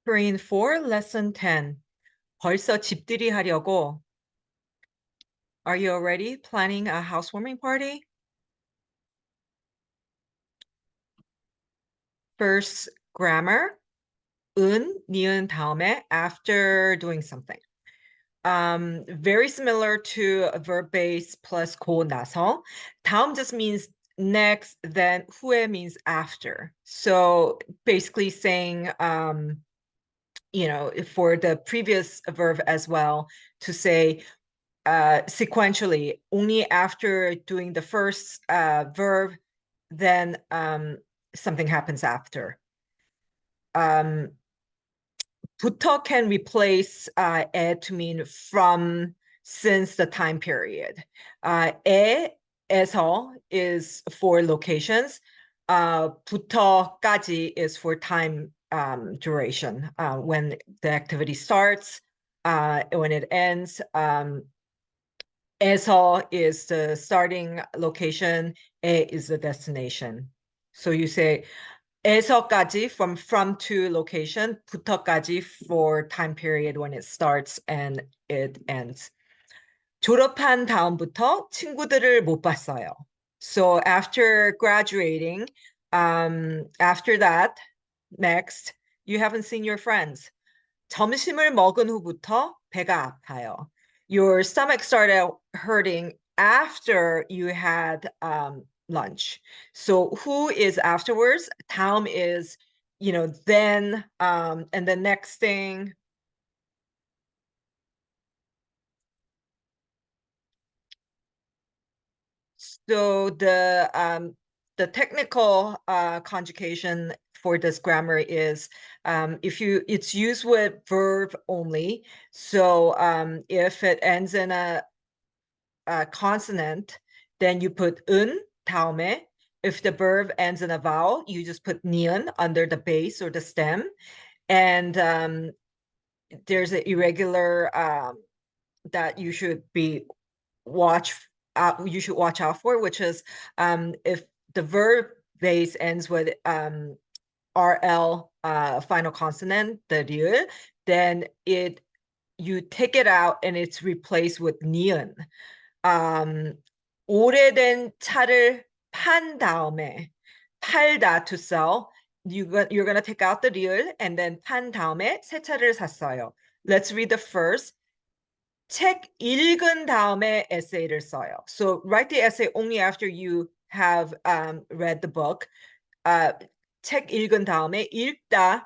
Korean 4, Lesson 10. 벌써 집들이 하려고. Are you already planning a housewarming party? First, grammar. 니은 다음에 after doing something. Very similar to a verb base plus 고 나서. 다음 just means next, then 후에 means after. So basically saying, for the previous verb as well, to say sequentially, only after doing the first verb, then something happens after. 부터 can replace 에 to mean from, since the time period. 에에서 is for locations. 부터까지 is for time duration, when the activity starts, when it ends. 에서 is the starting location, 에 is the destination. So you say 에서까지 from to location, 부터까지 for time period when it starts and it ends. 졸업한 다음부터 친구들을 못 봤어요. So after graduating, after that, next, you haven't seen your friends. 점심을 먹은 후부터 배가 아파요. Your stomach started hurting after you had lunch. So who is afterwards? 다음 is, then, and the next thing. So the technical conjugation for this grammar is, it's used with verb only. So if it ends in a consonant, then you put 은 다음에. If the verb ends in a vowel, you just put 니은 under the base or the stem. And there's an irregular that you should watch out for, which is if the verb base ends with RL final consonant, the 리을, then you take it out and it's replaced with 니은. 오래된 차를 판 다음에, 팔다 to sell, you're going to take out the 리을 and then 판 다음에 새 차를 샀어요. Let's read the first. 책 읽은 다음에 essay를 써요. So write the essay only after you have read the book. 책 읽은 다음에 읽다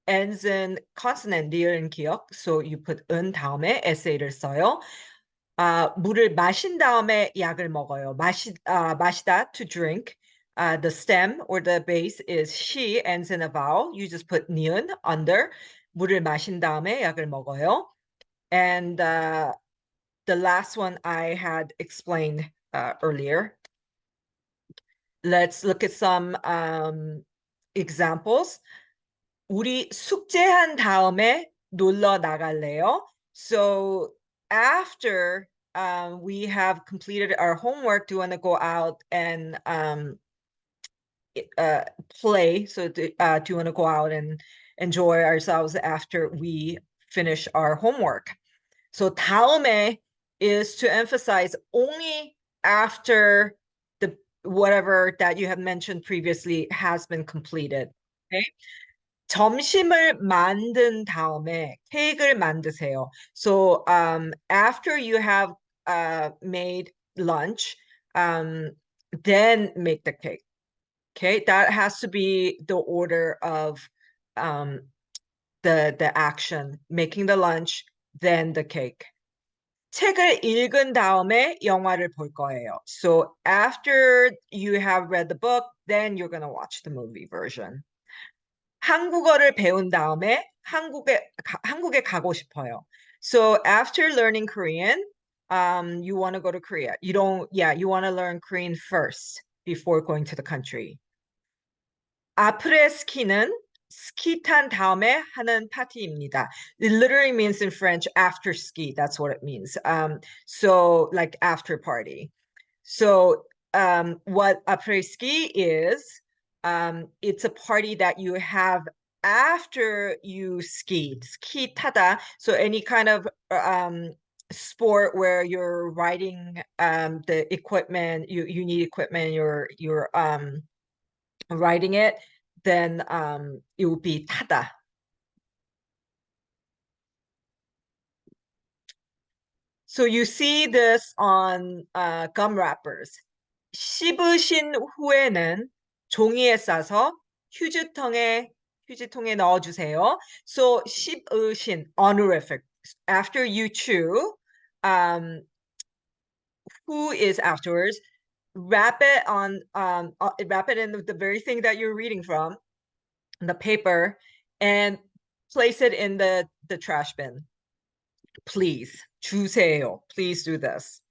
ends in consonant, 리을은 기억. So you put 은 다음에 essay를 써요. 물을 마신 다음에 약을 먹어요. 마시다, to drink. The stem or the base is she, ends in a vowel. You just put 니은 under. 물을 마신 다음에 약을 먹어요. And the last one I had explained earlier. Let's look at some examples. 우리 숙제한 다음에 놀러 나갈래요? So after we have completed our homework, do you want to go out and play? So do you want to go out and enjoy ourselves after we finish our homework? So 다음에 is to emphasize only after the whatever that you have mentioned previously has been completed. Okay. 점심을 만든 다음에 케이크를 만드세요. So after you have made lunch, then make the cake. Okay, that has to be the order of the action. Making the lunch, then the cake. 책을 읽은 다음에 영화를 볼 거예요. So after you have read the book, then you're gonna watch the movie version. 한국어를 배운 다음에 한국에 가고 싶어요. So after learning Korean, you want to go to Korea. You want to learn Korean first before going to the country. 아프레스키는 스키 탄 다음에 하는 파티입니다. It literally means in French after ski. That's what it means. So like after party. So what après ski is, it's a party that you have after you ski 타다. So any kind of sport where you're riding the equipment, you need equipment, you're riding it, then it will be 타다. So you see this on gum wrappers. 씹으신 후에는 종이에 싸서 휴지통에 넣어주세요. So 씹으신 honorific. After you chew, who is afterwards? Wrap it in the very thing that you're reading from, the paper, and place it in the trash bin. Please, 주세요. Please do this.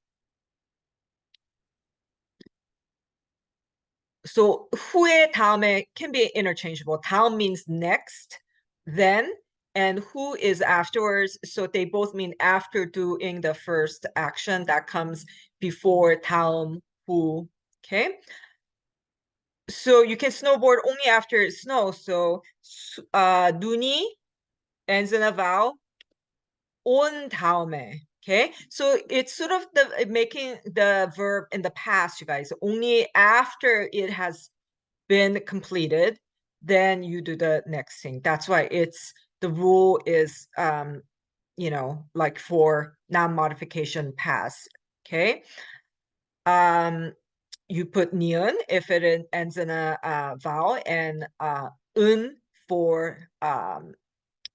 So 후에 다음에 can be interchangeable. 다음 means next, then, and who is afterwards. So they both mean after doing the first action that comes before 다음, 후. Okay. So you can snowboard only after it snows. So 눈이 ends in a vowel. 온 다음에. Okay, so it's sort of making the verb in the past, you guys. Only after it has been completed, then you do the next thing. That's why the rule is like for non-modification past. Okay. You put ni은 if it ends in a vowel, and 은 for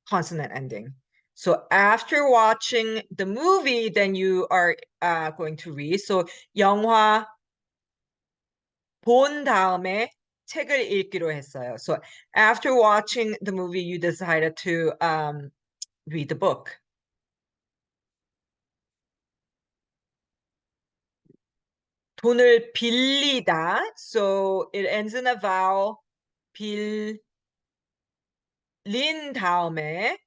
consonant ending. So after watching the movie, then you are going to read. So 영화 본 다음에 책을 읽기로 했어요. So after watching the movie, you decided to read the book. 돈을 빌리다. So it ends in a vowel. 빌린 다음에,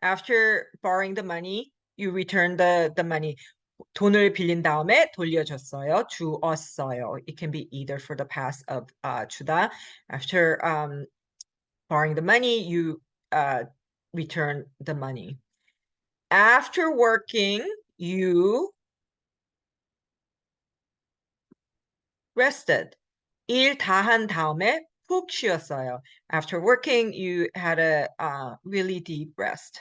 after borrowing the money, you return the money. 돈을 빌린 다음에 돌려줬어요. 주었어요. It can be either for the past of 주다. After borrowing the money, you return the money. After working, you rested. 일 다 한 다음에 푹 쉬었어요. After working, you had a really deep rest.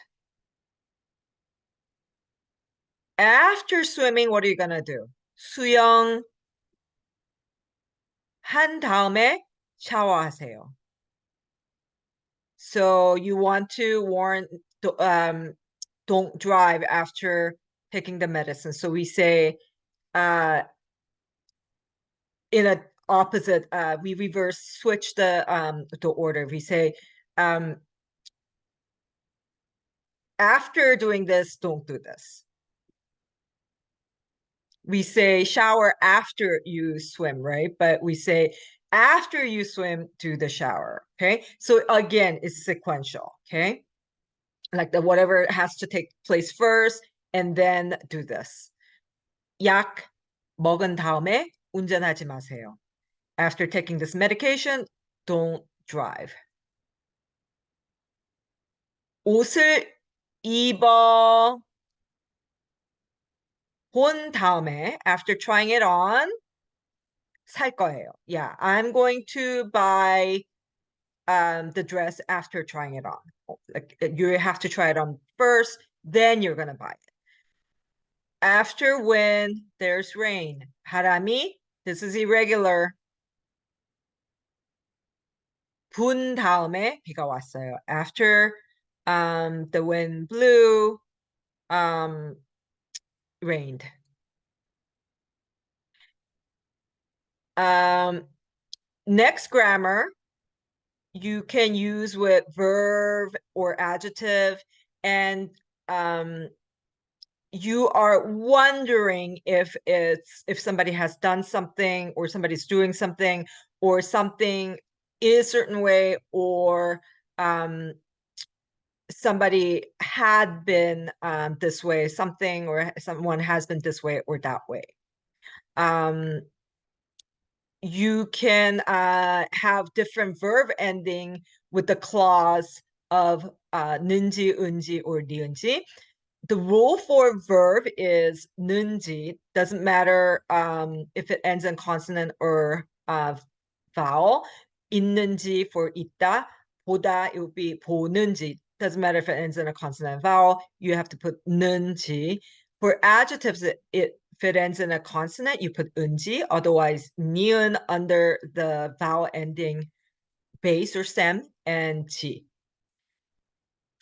After swimming, what are you gonna do? 수영 한 다음에 샤워하세요. So you want to warn, don't drive after taking the medicine. So we say in an opposite, we reverse switch the order. We say after doing this, don't do this. We say shower after you swim, right? But we say after you swim, do the shower. Okay. So again, it's sequential. Okay. Like whatever has to take place first, and then do this. 약 먹은 다음에 운전하지 마세요. After taking this medication, don't drive. 옷을 입어 본 다음에, after trying it on, 살 거예요. Yeah, I'm going to buy the dress after trying it on. Like, you have to try it on first, then you're gonna buy it. After when there's rain, 바람이, this is irregular. 분 다음에 비가 왔어요. After the wind blew, rained. Next grammar, you can use with verb or adjective, and you are wondering if somebody has done something, or somebody's doing something, or something is a certain way, or somebody had been this way, something, or someone has been this way or that way. You can have different verb ending with the clause of 는지, 은지, or 니은지. The rule for verb is 는지. Doesn't matter if it ends in consonant or vowel. 있는지 for 있다. 보다, it would be 보는지. Doesn't matter if it ends in a consonant vowel. You have to put 는지. For adjectives, if it ends in a consonant, you put 은지. Otherwise, 니은 under the vowel ending base or stem and 지.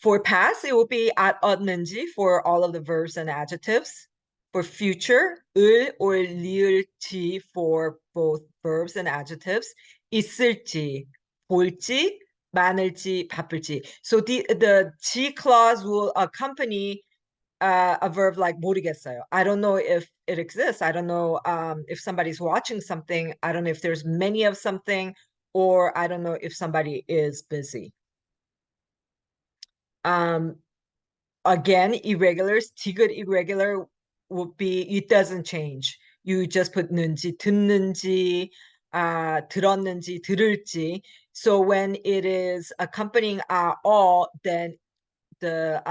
For past, it will be at 얻는지 for all of the verbs and adjectives. For future, 을 or 리을지 for both verbs and adjectives. 있을지, 볼지, 많을지, 바쁠지. So the 지 clause will accompany a verb like 모르겠어요. I don't know if it exists. I don't know if somebody's watching something. I don't know if there's many of something, or I don't know if somebody is busy. Again, irregulars, 디귿 irregular would be, it doesn't change. You just put 는지, 듣는지, 들었는지, 들을지. So when it is accompanying all, then the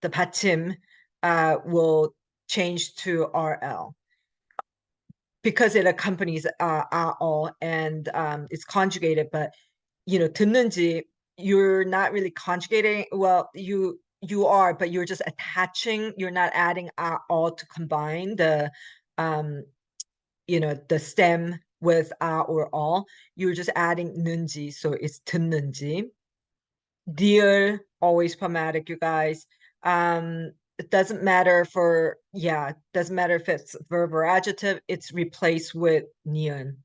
받침 will change to RL because it accompanies all and it's conjugated. But you know, 듣는지, you're not really conjugating. Well, you are, but you're just attaching. You're not adding all to combine the you know, the stem with or all. You're just adding 는지, so it's 듣는지. Dear, always problematic, you guys. It doesn't matter for, it doesn't matter if it's verb or adjective, it's replaced with 니은.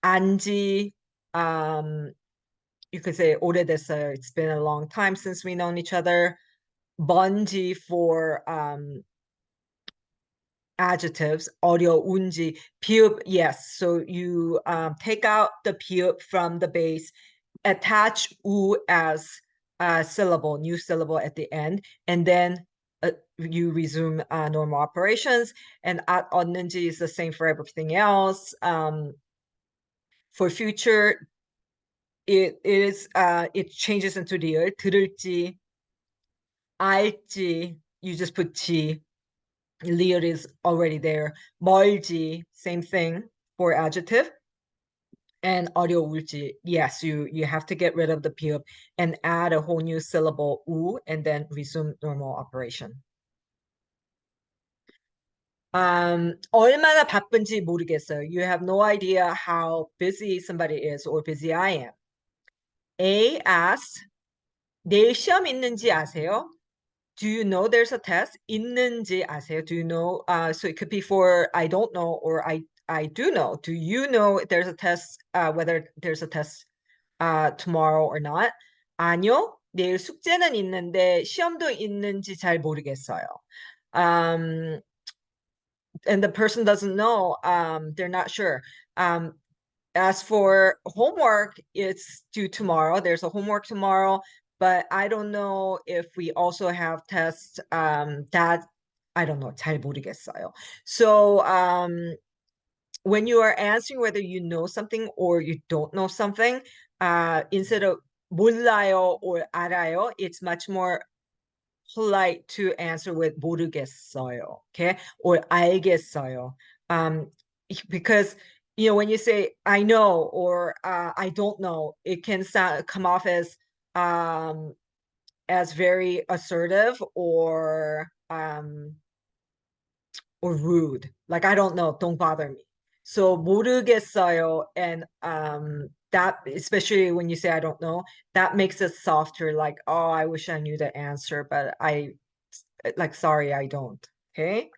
안지, you could say 오래됐어요. It's been a long time since we known each other. 먼지 for adjectives. 어려운지, 비읍, yes. So you take out the 비읍 from the base, attach 우 as a syllable, new syllable at the end, and then you resume normal operations. And at 얻는지 is the same for everything else. For future, it changes into 리을. 들을지, 알지, you just put 지. 리을 is already there. 멀지, same thing for adjective. And 어려울지, yes, you have to get rid of the 비읍 and add a whole new syllable 우 and then resume normal operation. 얼마나 바쁜지 모르겠어요. You have no idea how busy somebody is or busy I am. A asks, 내일 시험 있는지 아세요? Do you know there's a test? 있는지 아세요? Do you know? So it could be for I don't know or I do know. Do you know there's a test, whether there's a test tomorrow or not? 아니요. 내일 숙제는 있는데 시험도 있는지 잘 모르겠어요. And the person doesn't know, they're not sure. As for homework, it's due tomorrow. There's a homework tomorrow, but I don't know if we also have tests that I don't know. 잘 모르겠어요. So when you are answering whether you know something or you don't know something, instead of 몰라요 or 알아요, it's much more polite to answer with 모르겠어요, okay, or 알겠어요, because you know when you say I know or I don't know, it can come off as very assertive or rude, like I don't know, don't bother me. So 모르겠어요, and that, especially when you say I don't know, that makes it softer, like, oh, I wish I knew the answer, but like, sorry, I don't. Okay.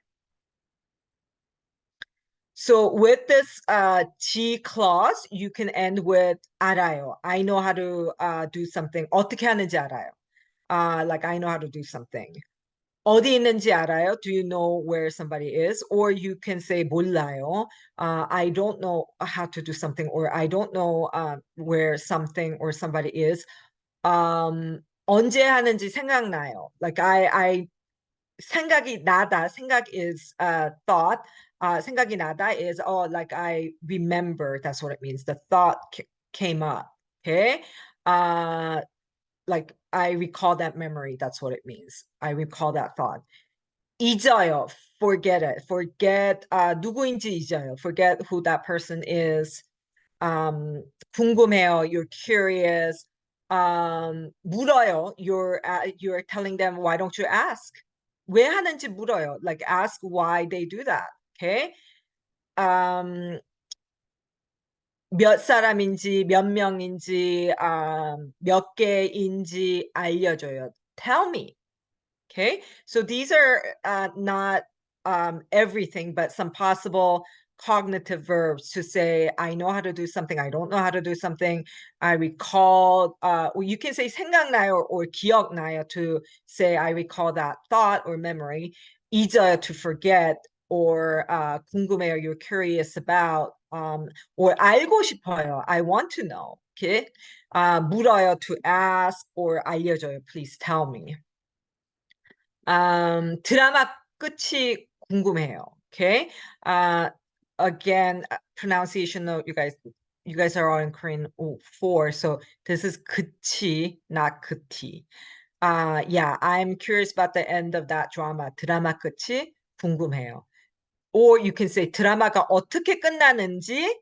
So with this T clause, you can end with 알아요. I know how to do something. 어떻게 하는지 알아요. Like I know how to do something. 어디 있는지 알아요? Do you know where somebody is? Or you can say 몰라요. I don't know how to do something, or I don't know where something or somebody is. 언제 하는지 생각나요. Like I 생각이 나다. 생각 is thought. 생각이 나다 is, oh, like I remember. That's what it means. The thought came up. Okay. like I recall that memory. That's what it means. I recall that thought. 잊어요. Forget it. Forget 누구인지 잊어요. Forget who that person is. 궁금해요. You're curious. 물어요. You're telling them why don't you ask? 왜 하는지 물어요. Like ask why they do that. Okay? 몇 사람인지, 몇 명인지, 몇 개인지 알려줘요. Tell me. Okay, so these are not everything, but some possible cognitive verbs to say, I know how to do something, I don't know how to do something, I recall, or you can say 생각나요 or 기억나요 to say, I recall that thought or memory, 잊어요 to forget, or 궁금해요, you're curious about, or 알고 싶어요, I want to know, okay? 물어요 to ask, or 알려줘요, please tell me. 드라마 끝이 궁금해요. Okay. Again, pronunciation note, you guys are all in Korean 4, so this is 끝이, not 끝이. Yeah, I'm curious about the end of that drama. 드라마 끝이 궁금해요. Or you can say 드라마가 어떻게 끝나는지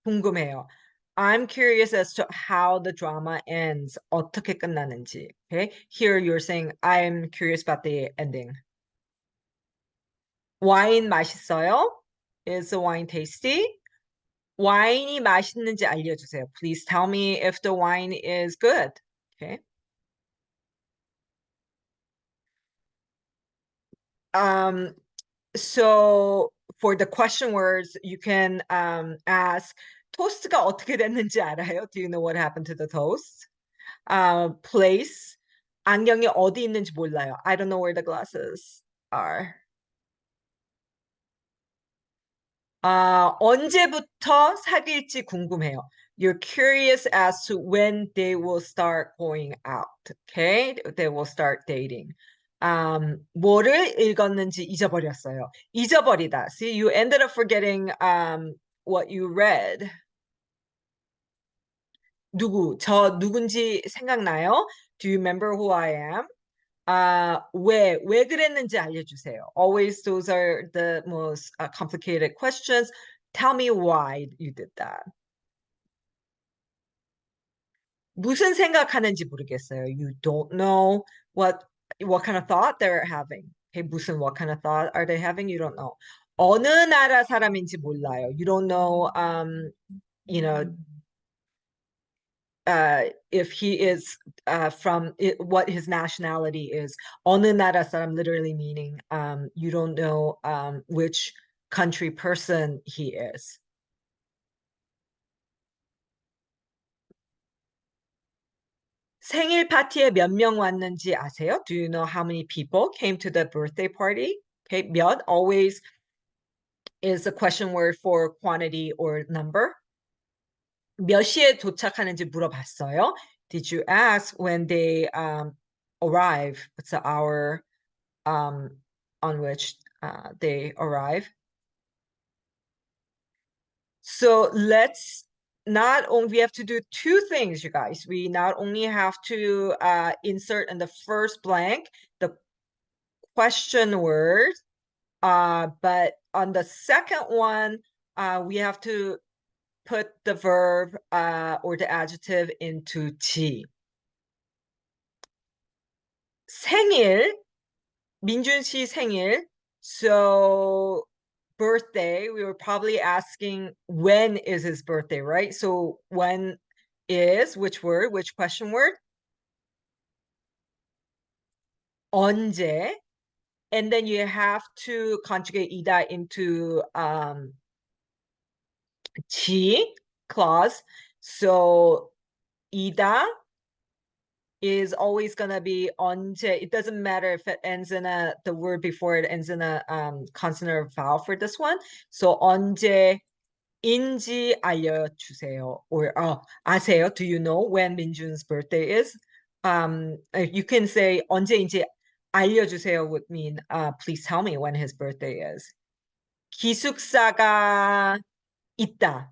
궁금해요. I'm curious as to how the drama ends. 어떻게 끝나는지. Okay. Here you're saying I'm curious about the ending. 와인 맛있어요? Is the wine tasty? 와인이 맛있는지 알려주세요. Please tell me if the wine is good. Okay. So for the question words, you can ask 토스트가 어떻게 됐는지 알아요? Do you know what happened to the toast? Place. 안경이 어디 있는지 몰라요. I don't know where the glasses are. 언제부터 사귈지 궁금해요. You're curious as to when they will start going out. Okay? They will start dating. 뭐를 읽었는지 잊어버렸어요. 잊어버리다. See, you ended up forgetting what you read. 저 누군지 생각나요? Do you remember who I am? 왜 그랬는지 알려주세요. Always those are the most complicated questions. Tell me why you did that. 무슨 생각하는지 모르겠어요. You don't know what kind of thought they're having. Okay, what kind of thought are they having? You don't know. 어느 나라 사람인지 몰라요. You don't know, you know, if he is from what his nationality is. 어느 나라 사람 literally meaning you don't know which country person he is. 생일 파티에 몇 명 왔는지 아세요? Do you know how many people came to the birthday party? Okay, 몇 always is a question word for quantity or number. 몇 시에 도착하는지 물어봤어요. Did you ask when they arrive? What's the hour on which they arrive? So let's not only, we have to do two things, you guys. We not only have to insert in the first blank the question word, but on the second one, we have to put the verb or the adjective into 지. 생일, 민준 씨 생일. So birthday, we were probably asking when is his birthday, right? So when is, which word, which question word? 언제. And then you have to conjugate 이다 into 지 clause. So 이다 is always going to be 언제. It doesn't matter if it ends in the word before it ends in a consonant or vowel for this one. So 언제인지 알려주세요. Or 아세요? Do you know when 민준's birthday is? You can say 언제인지 알려주세요 would mean please tell me when his birthday is. 기숙사가 있다.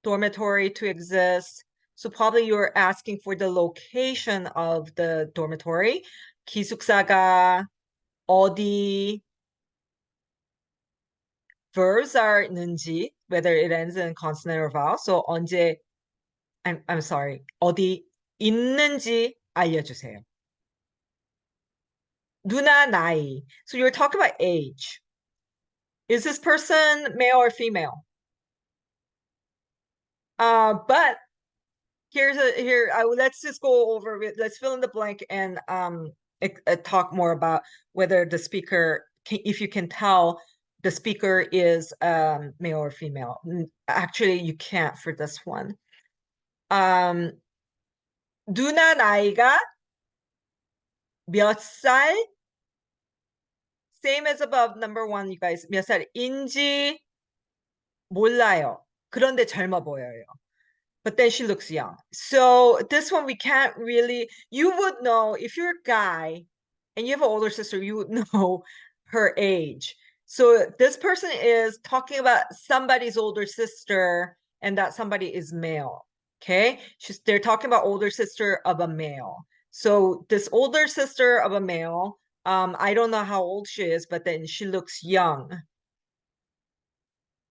Dormitory to exist. So probably you're asking for the location of the dormitory. 기숙사가 어디, verbs are 는지, whether it ends in consonant or vowel. So 언제, I'm sorry, 어디 있는지 알려주세요. 누나 나이. So you're talking about age. Is this person male or female? But let's just go over it. Let's fill in the blank and talk more about whether the speaker if you can tell the speaker is male or female. Actually, you can't for this one. 누나 나이가 몇 살? Same as above, number one, you guys. 몇 살인지 몰라요. 그런데 젊어 보여요. But then she looks young. So this one we can't really, you would know if you're a guy and you have an older sister, you would know her age. So this person is talking about somebody's older sister and that somebody is male. Okay. They're talking about older sister of a male. So this older sister of a male, I don't know how old she is, but then she looks young.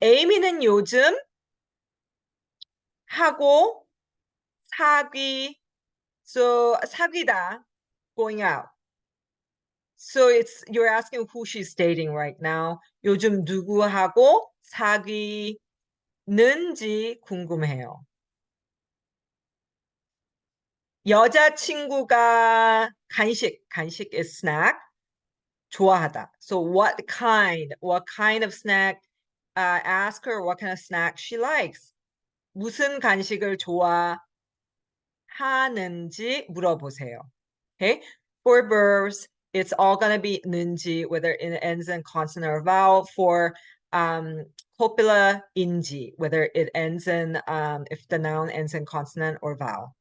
Amy는 요즘 하고 사귀, so 사귀다, going out. So you're asking who she's dating right now. 요즘 누구하고 사귀는지 궁금해요. 여자친구가 간식 is snack, 좋아하다. So what kind of snack, ask her what kind of snack she likes. 무슨 간식을 좋아하는지 물어보세요. Okay, for verbs, it's all going to be 는지, whether it ends in consonant or vowel. For copula, 인지, whether it ends in, if the noun ends in consonant or vowel.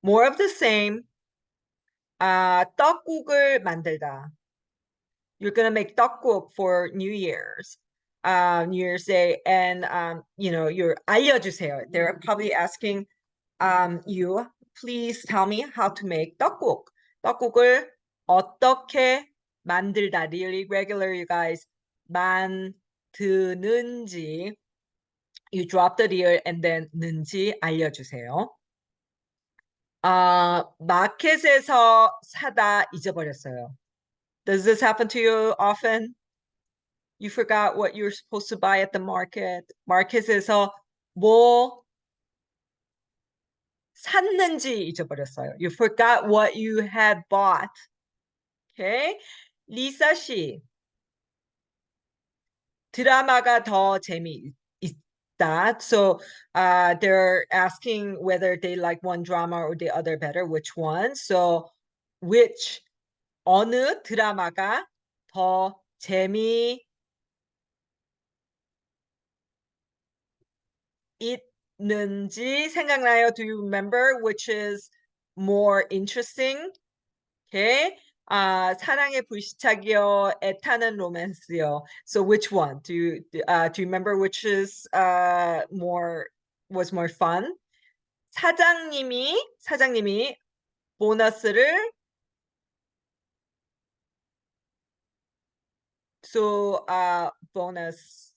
More of the same. 떡국을 만들다. You're going to make 떡국 for New Year's. New Year's Day, and you're 알려주세요. They're probably asking you, please tell me how to make 떡국. 떡국을 어떻게 만들다. Really regular, you guys. 만드는지. You drop the deal and then 는지 알려주세요. 마켓에서 사다 잊어버렸어요. Does this happen to you often? You forgot what you're supposed to buy at the market. 마켓에서 뭐 샀는지 잊어버렸어요. You forgot what you had bought. Okay? 리사 씨. 드라마가 더 재미있다. So they're asking whether they like one drama or the other better, which one. So which, 어느 드라마가 더 재미있는지 생각나요? Do you remember which is more interesting? Okay. 사랑의 불시착이요, 애타는 로맨스요. So which one? Do you remember which is was more fun? 사장님이 보너스를, so bonus,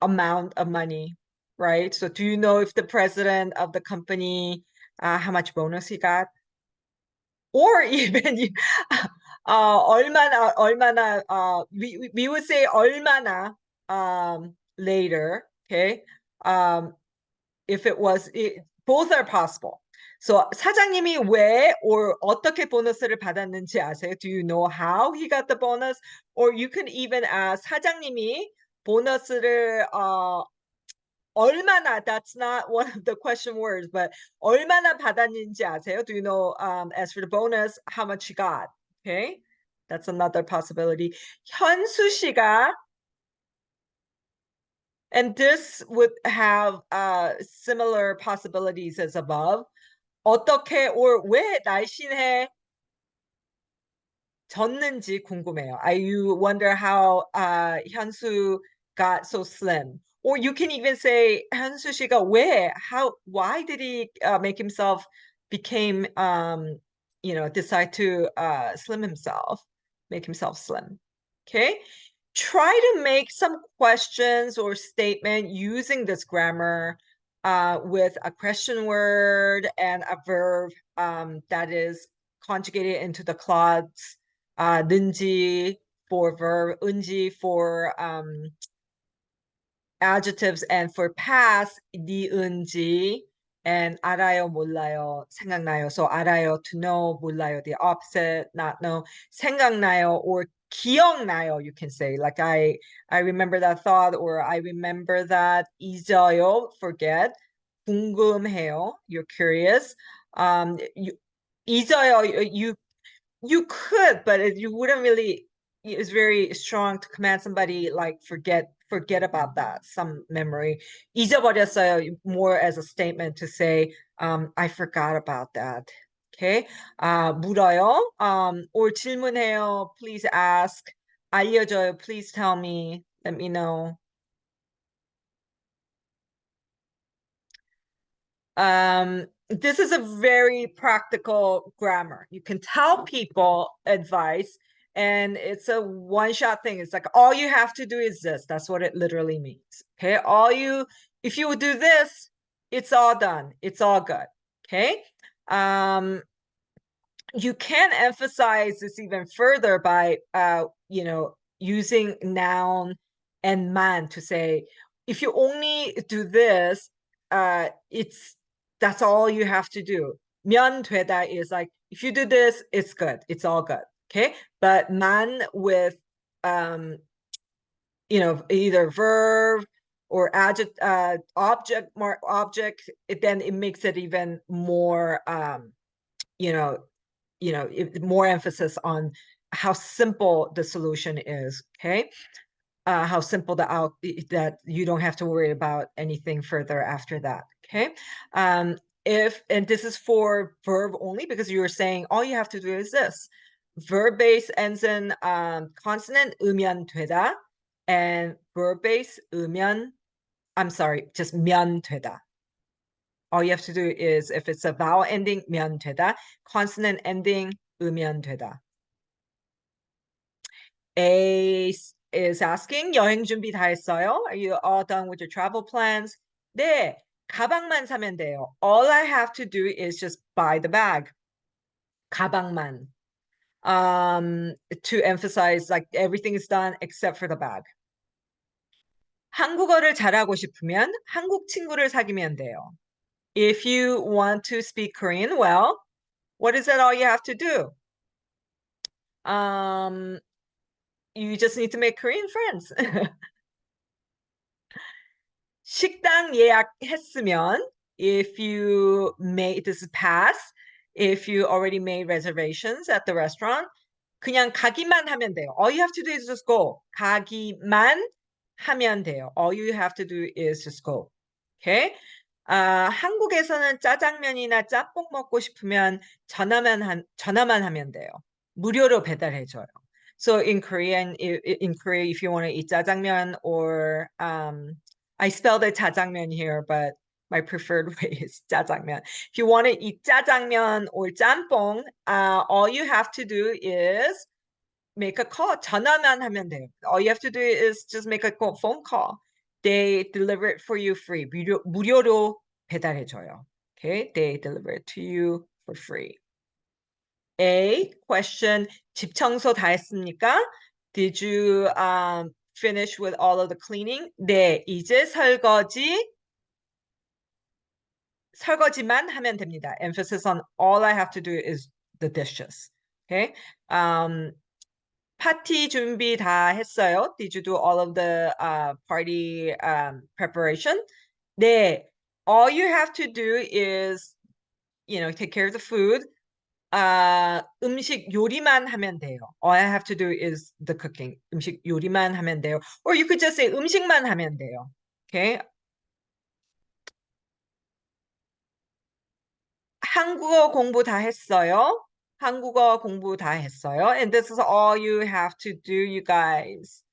amount of money, right? So do you know if the president of the company, how much bonus he got? Or even 얼마나, we would say 얼마나 later, okay? If it was, both are possible. So 사장님이 왜 or 어떻게 보너스를 받았는지 아세요? Do you know how he got the bonus? Or you can even ask 사장님이 보너스를 얼마나, that's not one of the question words, but 얼마나 받았는지 아세요? Do you know, as for the bonus, how much you got? Okay, that's another possibility. 현수 씨가, and this would have similar possibilities as above. 어떻게 or 왜 날씬해 졌는지 궁금해요. You wonder how 현수 got so slim. Or you can even say, 한수 씨가 왜, why did he make himself became, decide to slim himself, make himself slim. Okay. Try to make some questions or statement using this grammar with a question word and a verb that is conjugated into the clause 는지 for verb, 은지 for adjectives, and for past, 니은지, and 알아요, 몰라요, 생각나요. So 알아요, to know, 몰라요, the opposite, not know, 생각나요, or 기억나요, you can say. Like I remember that thought, or I remember that. 잊어요, forget. 궁금해요, you're curious. 잊어요, you could, but you wouldn't really. It's very strong to command somebody like forget about that, some memory. 잊어버렸어요, more as a statement to say I forgot about that. Okay. 물어요, or 질문해요, please ask. 알려줘요, please tell me, let me know. This is a very practical grammar. You can tell people advice, and it's a one-shot thing. It's like all you have to do is this. That's what it literally means. Okay. If you do this, it's all done. It's all good. Okay. You can emphasize this even further by using noun and man to say, if you only do this, that's all you have to do. 면 되다 is like, if you do this, it's good. It's all good. Okay. But man with either verb or adjective, object, then it makes it even more more emphasis on how simple the solution is. Okay. How simple that you don't have to worry about anything further after that. Okay. And this is for verb only, because you were saying all you have to do is this. Verb base ends in consonant, 으면 되다, and verb base just 면 되다. All you have to do is, if it's a vowel ending, 면 되다, consonant ending, 으면 되다. A is asking, 여행 준비 다 했어요? Are you all done with your travel plans? 네, 가방만 사면 돼요. All I have to do is just buy the bag. 가방만. To emphasize like everything is done except for the bag. 한국어를 잘하고 싶으면 한국 친구를 사귀면 돼요. If you want to speak Korean well, what is that all you have to do? You just need to make Korean friends. 식당 예약했으면, if you made this pass, if you already made reservations at the restaurant, 그냥 가기만 하면 돼요. All you have to do is just go. 가기만 하면 돼요. All you have to do is just go. Okay? 한국에서는 짜장면이나 짬뽕 먹고 싶으면 전화만 하면 돼요. 무료로 배달해줘요. So in Korea, if you want to eat jjajangmyeon, or I spelled it jjajangmyeon here, but my preferred way is jjajangmyeon. If you want to eat jjajangmyeon or 짬뽕, all you have to do is make a call. 전화만 하면 돼요. All you have to do is just make a phone call. They deliver it for you free. 무료로 배달해줘요. Okay, they deliver it to you for free. A question, 집 청소 다 했습니까? Did you finish with all of the cleaning? 네, 이제 설거지만 하면 됩니다. Emphasis on all I have to do is the dishes. Okay. 파티 준비 다 했어요? Did you do all of the party preparation? 네, all you have to do is, take care of the food. 음식 요리만 하면 돼요. All I have to do is the cooking. 음식 요리만 하면 돼요. Or you could just say 음식만 하면 돼요. Okay. 한국어 공부 다 했어요? 한국어 공부 다 했어요? And this is all you have to do, you guys.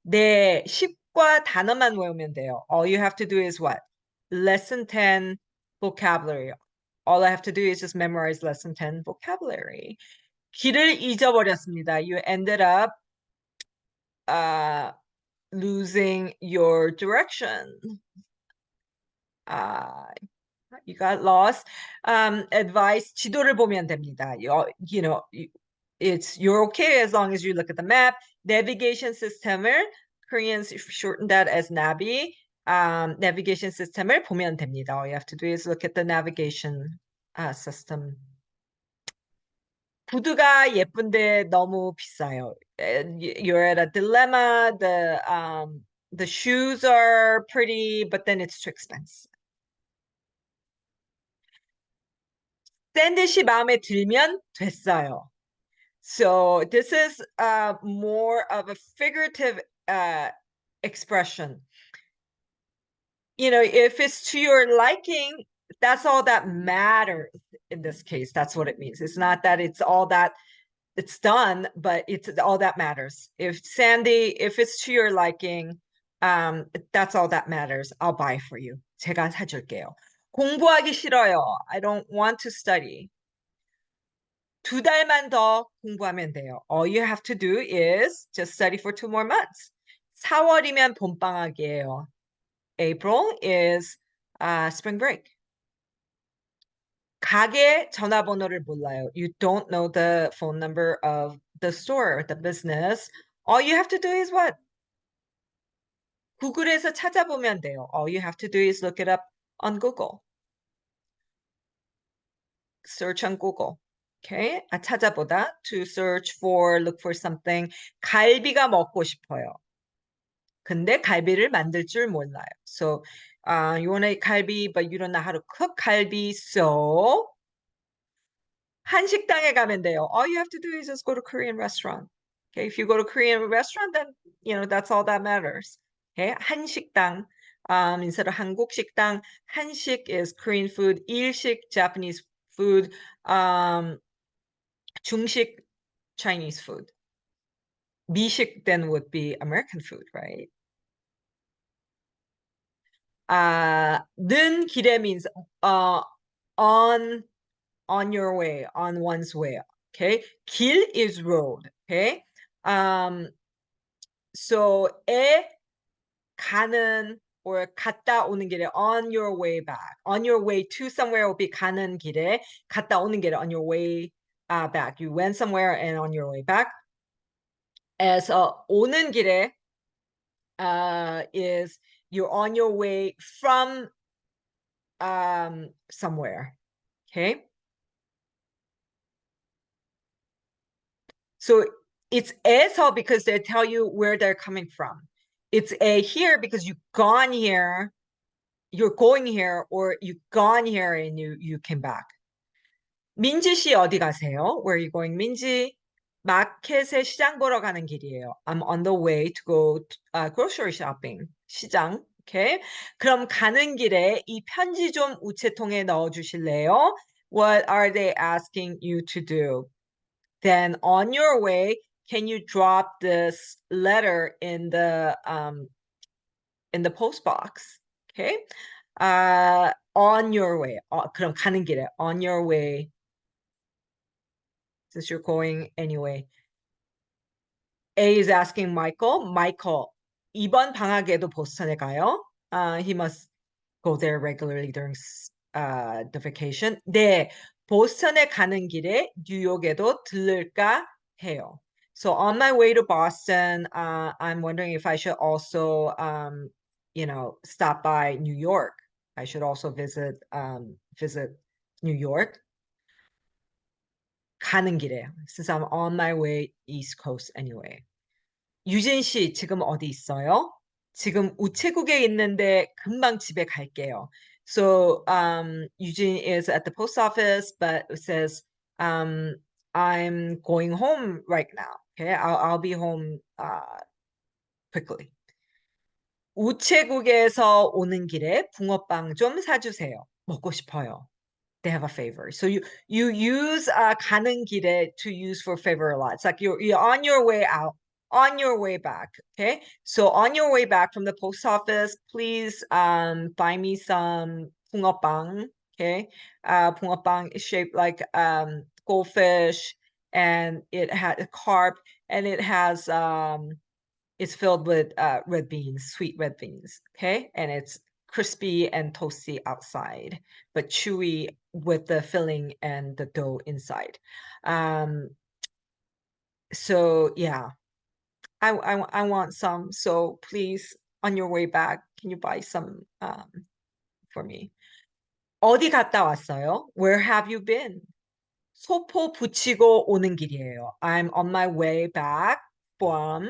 네, 쉽고 문법과 단어만 외우면 돼요. All you have to do is what? Lesson 10 vocabulary. All I have to do is just memorize lesson 10 vocabulary. 길을 잊어버렸습니다. You ended up losing your direction. You got lost. Advice, 지도를 보면 됩니다. You know, you're okay as long as you look at the map. Navigation system을, Koreans shorten that as nabi. Navigation system을 보면 됩니다. All you have to do is look at the navigation system. 구두가 예쁜데 너무 비싸요. You're at a dilemma. The shoes are pretty, but then it's too expensive. 샌드시 마음에 들면 됐어요. So this is more of a figurative expression. You know, if it's to your liking, that's all that matters in this case. That's what it means. It's not that it's all that it's done, but it's all that matters. If Sandy, if it's to your liking, that's all that matters. I'll buy for you. 제가 사줄게요. 공부하기 싫어요. I don't want to study. 2달만 더 공부하면 돼요. All you have to do is just study for 2 more months. 4월이면 봄방학이에요. April is spring break. 가게 전화번호를 몰라요. You don't know the phone number of the store, the business. All you have to do is what? 구글에서 찾아보면 돼요. All you have to do is look it up on Google. Search on Google. Okay? 찾아보다. To search for, look for something. 갈비가 먹고 싶어요. 근데 갈비를 만들 줄 몰라요. So, you want to eat 갈비, but you don't know how to cook 갈비. So, 한식당에 가면 돼요. All you have to do is just go to Korean restaurant. Okay, if you go to Korean restaurant, then you know that's all that matters. Okay, 한식당 instead of 한국 식당, 한식 is Korean food, 일식 Japanese food, 중식 Chinese food. 미식 then would be American food, right? 는 길에 means on your way, on one's way. Okay, 길 is road. Okay, so 가는 or 갔다 오는 길에 on your way back, on your way to somewhere will be 가는 길에, 갔다 오는 길에 on your way back. You went somewhere and on your way back. As 오는 길에 is you're on your way from somewhere. Okay. So it's 에서 because they tell you where they're coming from. It's a here because you've gone here, you're going here, or you've gone here and you came back. 민지 씨 어디 가세요? Where are you going? 민지 마켓에 시장 보러 가는 길이에요. I'm on the way to go grocery shopping. 시장. Okay. 그럼 가는 길에 이 편지 좀 우체통에 넣어 주실래요? What are they asking you to do? Then on your way, can you drop this letter in the post box? Okay. On your way. 그럼 가는 길에 on your way. Since you're going anyway. A is asking Michael. Michael, 이번 방학에도 보스턴에 가요? He must go there regularly during the vacation. 네, 보스턴에 가는 길에 뉴욕에도 들를까 해요. So on my way to Boston, I'm wondering if I should also, you know, stop by New York. I should also visit New York. 가는 길에, since I'm on my way East Coast anyway. 유진 씨, 지금 어디 있어요? 지금 우체국에 있는데 금방 집에 갈게요. So Eugene is at the post office, but it says I'm going home right now. Okay, I'll be home quickly. 우체국에서 오는 길에 붕어빵 좀 사주세요. 먹고 싶어요. They have a favor. So you use 가는 길에 to use for favor a lot. It's like you're on your way out. on your way back. Okay, so on your way back from the post office, please buy me some 붕어빵. Okay, 붕어빵 is shaped like goldfish, and it had a carp, and it has it's filled with red beans, sweet red beans. Okay, and it's crispy and toasty outside, but chewy with the filling and the dough inside. So yeah, I want some. So please, on your way back, can you buy some for me? 어디 갔다 왔어요? Where have you been? 소포 붙이고 오는 길이에요. I'm on my way back from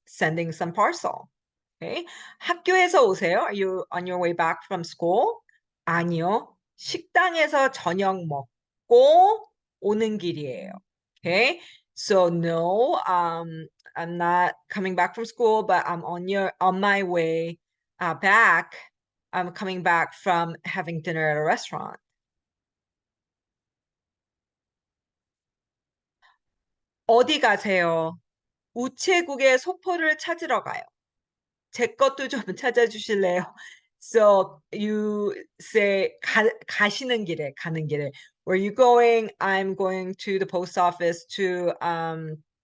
sending some parcel. Okay. 학교에서 오세요? Are you on your way back from school? 아니요. 식당에서 저녁 먹고 오는 길이에요. Okay. So no, I'm not coming back from school, but I'm on my way back. I'm coming back from having dinner at a restaurant. 어디 가세요? 우체국에 소포를 찾으러 가요. 제 것도 좀 찾아주실래요? So you say 가시는 길에, 가는 길에. Where you going? I'm going to the post office to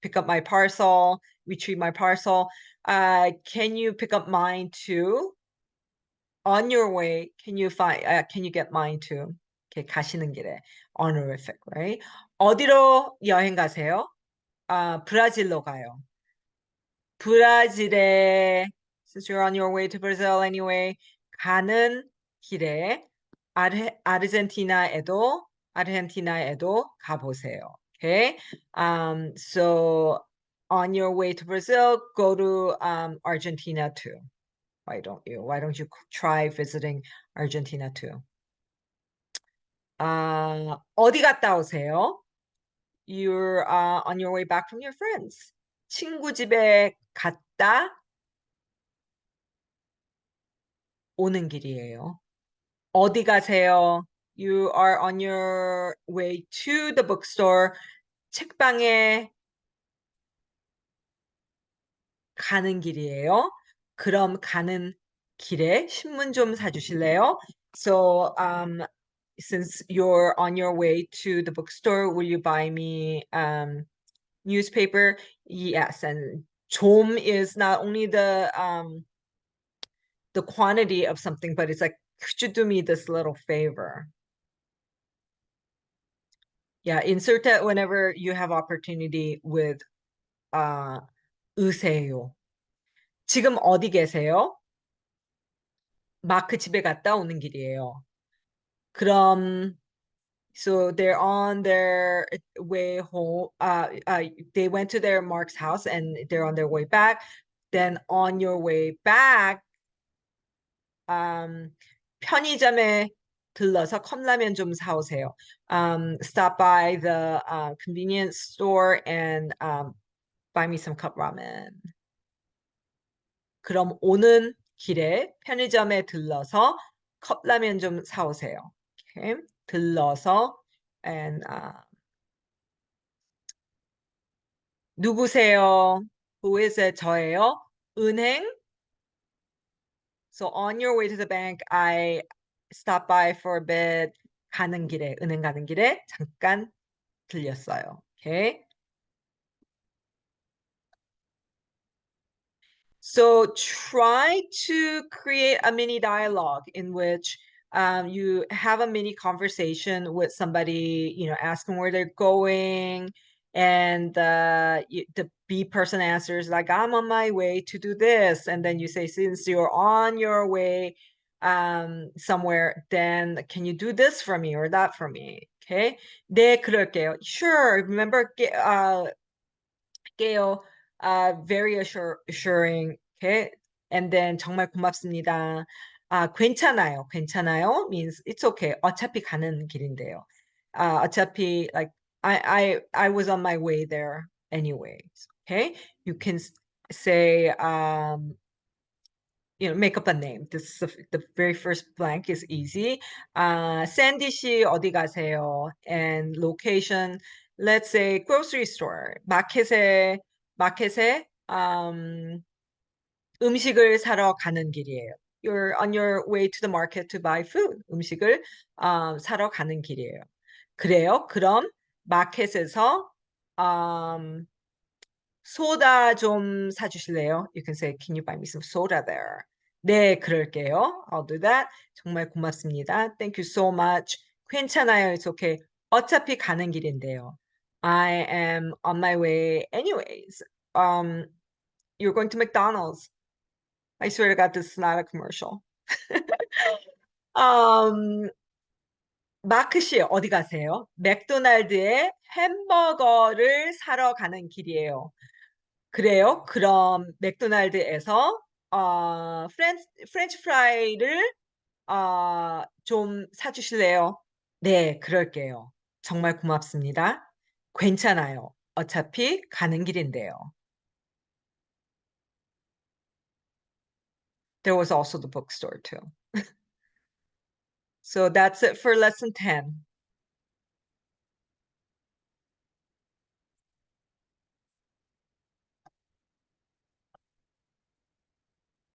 pick up my parcel, retrieve my parcel. Can you pick up mine too? On your way, can you get mine too? Okay, 가시는 길에. Honorific, right? 어디로 여행 가세요? 브라질로 가요. 브라질에, since you're on your way to Brazil anyway, 가는 길에 아르헨티나에도 가보세요. Okay? So on your way to Brazil, go to Argentina too. Why don't you? Why don't you try visiting Argentina too? 어디 갔다 오세요? You're on your way back from your friends. 친구 집에 갔다 오는 길이에요. 어디 가세요? You are on your way to the bookstore. 책방에 가는 길이에요. 그럼 가는 길에 신문 좀 사주실래요? So, since you're on your way to the bookstore, will you buy me newspaper? Yes, and 좀 is not only the quantity of something, but it's like, could you do me this little favor? Yeah, insert that whenever you have opportunity with 으세요. 지금 어디 계세요? 마크 집에 갔다 오는 길이에요. 그럼 so they're on their way home. They went to their Mark's house and they're on their way back. Then on your way back, 편의점에 들러서 컵라면 좀 사오세요. Stop by the convenience store and buy me some cup ramen. 그럼 오는 길에 편의점에 들러서 컵라면 좀 사오세요. Okay. 들러서 and 누구세요? Who is it? 저예요. 은행. So on your way to the bank, I stop by for a bit. 가는 길에, 은행 가는 길에 잠깐 들렸어요. Okay. So try to create a mini dialogue in which you have a mini conversation with somebody, asking where they're going, and the B person answers like, I'm on my way to do this. And then you say, since you're on your way somewhere, then can you do this for me or that for me? Okay. 네, 그럴게요. Sure. Remember, 게요. Very assuring. Okay. And then 정말 고맙습니다. 괜찮아요 means it's okay. 어차피 가는 길인데요. 어차피 like I was on my way there anyways. Okay. You can say make up a name. This is the very first blank is easy. 샌디 씨 어디 가세요? And location. let's say grocery store, 마켓에 음식을 사러 가는 길이에요. You're on your way to the market to buy food. 음식을 사러 가는 길이에요. 그래요? 그럼 마켓에서 소다 좀 사주실래요? You can say, can you buy me some soda there? 네, 그럴게요. I'll do that. 정말 고맙습니다. Thank you so much. 괜찮아요. It's okay. 어차피 가는 길인데요. I am on my way anyways. You're going to McDonald's. I swear to God, this is not a commercial. um, 마크 씨, 어디 가세요? 맥도날드에 햄버거를 사러 가는 길이에요. 그래요? 그럼 맥도날드에서 프렌치 프라이를 좀 사주실래요? 네, 그럴게요. 정말 고맙습니다. 괜찮아요. 어차피 가는 길인데요. There was also the bookstore too. So that's it for lesson 10.